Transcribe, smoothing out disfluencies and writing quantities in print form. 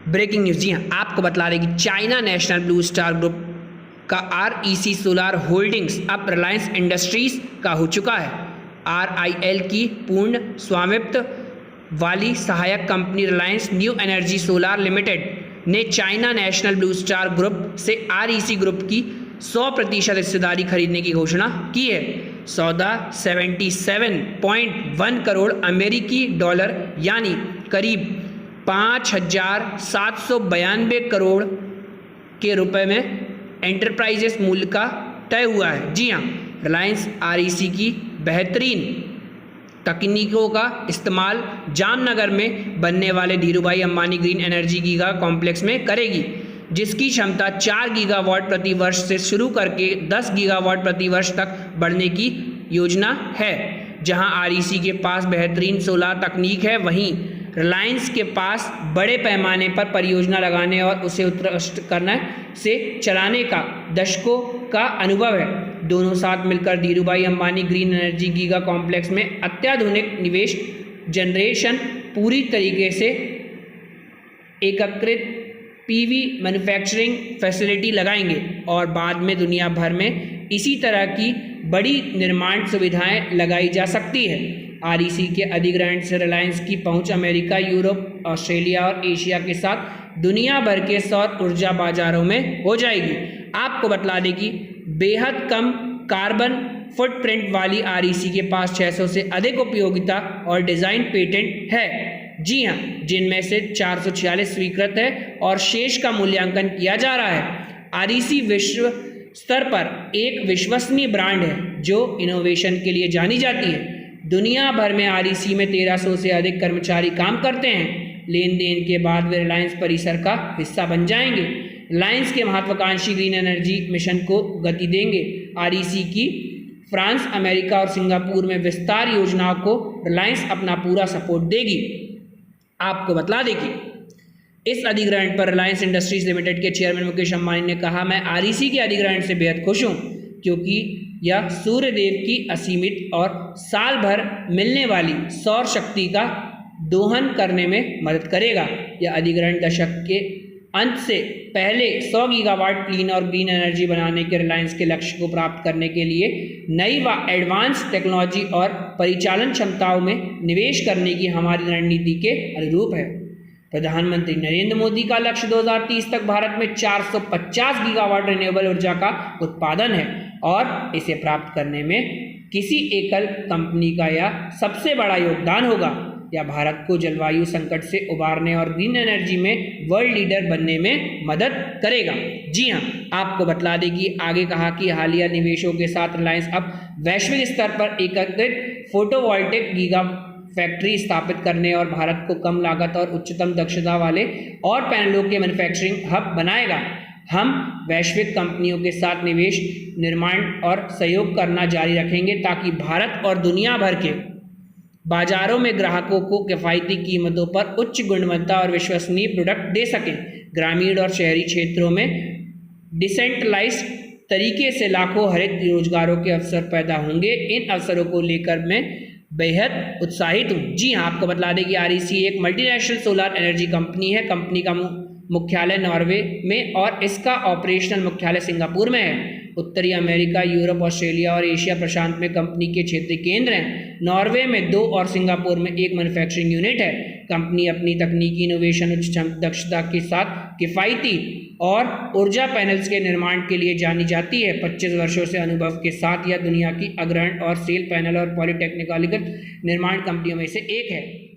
Breaking news, जी हाँ, आपको बता दें कि China National Blue Star group का REC सोलार होल्डिंग्स अब रिलायंस इंडस्ट्रीज का हो चुका है। RIL की पूर्ण स्वामित्व वाली सहायक company Reliance New Energy Solar Limited ने China National Blue Star Group से REC ग्रुप की 100% हिस्सेदारी खरीदने की घोषणा की है। सौदा 77.1 करोड़ अमेरिकी डॉलर यानी करीब 5,792 करोड़ के रुपए में एंटरप्राइजेस मूल्य का तय हुआ है। जी हाँ, रिलायंस REC की बेहतरीन तकनीकों का इस्तेमाल जामनगर में बनने वाले Dhirubhai Ambani green energy giga complex में करेगी, जिसकी क्षमता 4 गीगावाट प्रति वर्ष से शुरू करके 10 गीगावाट प्रति वर्ष तक बढ़ने की योजना है। जहां REC के पास बेहतरीन सोलार तकनीक है, वहीं रिलायंस के पास बड़े पैमाने पर परियोजना लगाने और उसे उत्कृष्ट करने से चलाने का दशकों का अनुभव है। दोनों साथ मिलकर Dhirubhai Ambani green energy giga complex में अत्याधुनिक निवेश जनरेशन पूरी तरीके से एकीकृत PV मैन्युफैक्चरिंग फैसिलिटी लगाएंगे और बाद में दुनिया भर में इसी तरह की बड़ी निर्माण सुविधाएं लगाई जा सकती है। REC के अधिग्रहण से रिलायंस की पहुंच अमेरिका, यूरोप, ऑस्ट्रेलिया और एशिया के साथ दुनिया भर के सौर ऊर्जा बाजारों में हो जाएगी। आपको बतला दें कि बेहद कम कार्बन फुटप्रिंट वाली REC के पास 600 से अधिक उपयोगिता और डिज़ाइन पेटेंट है। जी हाँ, जिनमें से 446 स्वीकृत है और शेष का मूल्यांकन किया जा रहा है। REC विश्व स्तर पर एक विश्वसनीय ब्रांड है जो इनोवेशन के लिए जानी जाती है। दुनिया भर में REC में 1300 से अधिक कर्मचारी काम करते हैं। लेन देन के बाद वे रिलायंस परिसर का हिस्सा बन जाएंगे। रिलायंस के महत्वाकांक्षी ग्रीन एनर्जी मिशन को गति देंगे। REC की फ्रांस, अमेरिका और सिंगापुर में विस्तार योजनाओं को रिलायंस अपना पूरा सपोर्ट देगी। आपको बतला दें कि इस अधिग्रहण पर रिलायंस इंडस्ट्रीज लिमिटेड के चेयरमैन मुकेश अंबानी ने कहा, मैं REC के अधिग्रहण से बेहद खुश हूँ क्योंकि यह सूर्यदेव की असीमित और साल भर मिलने वाली सौर शक्ति का दोहन करने में मदद करेगा। यह अधिग्रहण दशक के अंत से पहले 100 गीगावाट क्लीन और ग्रीन एनर्जी बनाने के रिलायंस के लक्ष्य को प्राप्त करने के लिए नई व एडवांस टेक्नोलॉजी और परिचालन क्षमताओं में निवेश करने की हमारी रणनीति के अनुरूप है। प्रधानमंत्री नरेंद्र मोदी का लक्ष्य 2030 तक भारत में 450 गीगावाट रिन्यूएबल ऊर्जा का उत्पादन है और इसे प्राप्त करने में किसी एकल कंपनी का यह सबसे बड़ा योगदान होगा। यह भारत को जलवायु संकट से उबारने और ग्रीन एनर्जी में वर्ल्ड लीडर बनने में मदद करेगा। जी हाँ, आपको बतला दें कि आगे कहा कि हालिया निवेशों के साथ रिलायंस अब वैश्विक स्तर पर एकीकृत फोटोवोल्टिक गीगा फैक्ट्री स्थापित करने और भारत को कम लागत और उच्चतम दक्षता वाले और पैनलों के मैन्युफैक्चरिंग हब बनाएगा। हम वैश्विक कंपनियों के साथ निवेश, निर्माण और सहयोग करना जारी रखेंगे ताकि भारत और दुनिया भर के बाजारों में ग्राहकों को किफ़ायती कीमतों पर उच्च गुणवत्ता और विश्वसनीय प्रोडक्ट दे सकें। ग्रामीण और शहरी क्षेत्रों में डिसेंट्रलाइज्ड तरीके से लाखों हरित रोजगारों के अवसर पैदा होंगे। इन अवसरों को लेकर मैं बेहद उत्साहित हूँ। जी हाँ, आपको बतला दें कि REC एक मल्टीनेशनल सोलर एनर्जी कंपनी है। कंपनी का मुख्यालय नॉर्वे में और इसका ऑपरेशनल मुख्यालय सिंगापुर में है। उत्तरी अमेरिका, यूरोप, ऑस्ट्रेलिया और एशिया प्रशांत में कंपनी के क्षेत्रीय केंद्र हैं। नॉर्वे में 2 और सिंगापुर में 1 मैन्युफैक्चरिंग यूनिट है। कंपनी अपनी तकनीकी इनोवेशन, उच्च दक्षता के साथ किफ़ायती और ऊर्जा पैनल्स के निर्माण के लिए जानी जाती है। 25 वर्षों से अनुभव के साथ यह दुनिया की अग्रणी और सेल पैनल और पॉलीटेक्निकल निर्माण कंपनियों में से एक है।